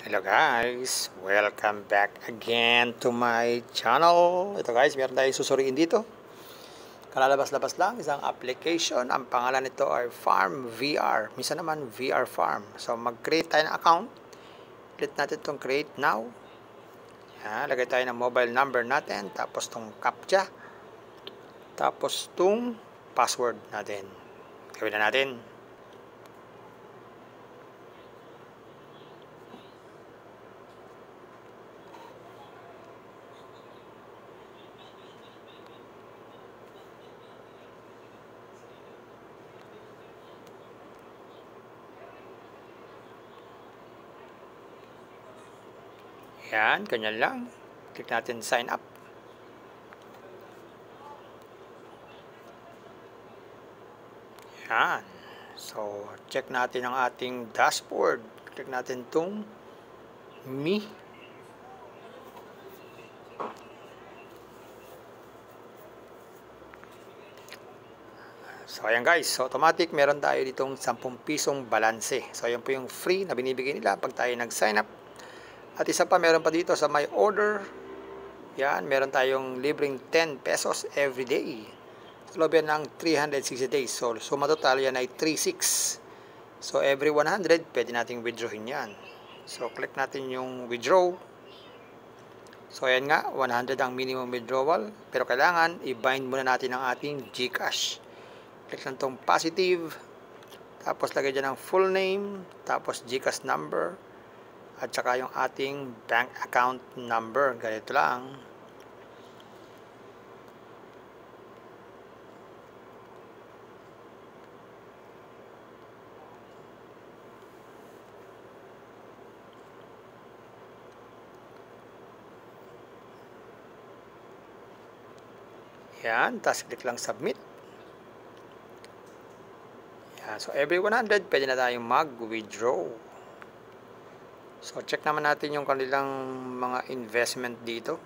Hello guys, welcome back again to my channel. Ito guys, meron tayong susuriin dito. Kalalabas-labas lang, isang application. Ang pangalan nito ay Farm VR. Minsan naman VR Farm. So mag-create tayo ng account. Click natin itong create now. Yan, lagay tayo ng mobile number natin. Tapos itong captcha. Tapos itong password natin. Gawin na natin. Yan, ganyan lang. Click natin sign up. Yan. So, check natin ang ating dashboard. Click natin itong Me. So, ayan guys. So, automatic meron tayo ditong 10 pisong balanse. So, ayan po yung free na binibigay nila pag tayo nag-sign up. At isa pa, meron pa dito sa my order. Yan, meron tayong libreng 10 pesos every day. Sa loob yan ng 360 days. So, suma total yan ay 36. So, every 100, pwede nating withdrawin yan. So, click natin yung withdraw. So, ayan nga, 100 ang minimum withdrawal. Pero kailangan, i-bind muna natin ang ating GCash. Click lang itong positive. Tapos, lagay dyan ang full name. Tapos, GCash number. At saka yung ating bank account number. Ganito lang. Yan. Tapos click lang submit. Yan. So every 100 pwede na tayong mag-withdraw. So, check naman natin yung kanilang mga investment dito.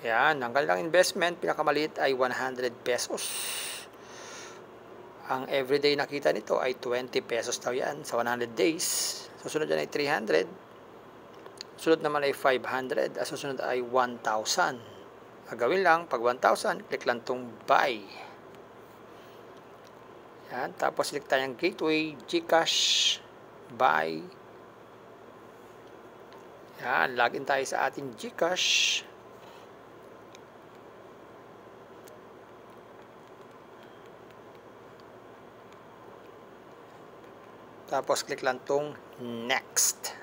Yan, ang kanilang investment, pinakamaliit ay 100 pesos. Ang everyday nakita nito ay 20 pesos daw yan sa 100 days. Susunod yan ay 300. Susunod naman ay 500. At susunod ay 1,000. Gagawin lang, pag 1,000, click lang tong buy. Yan, tapos select tayo ng gateway, GCash, buy. Yan, login tayo sa ating GCash. Tapos click lang tong next.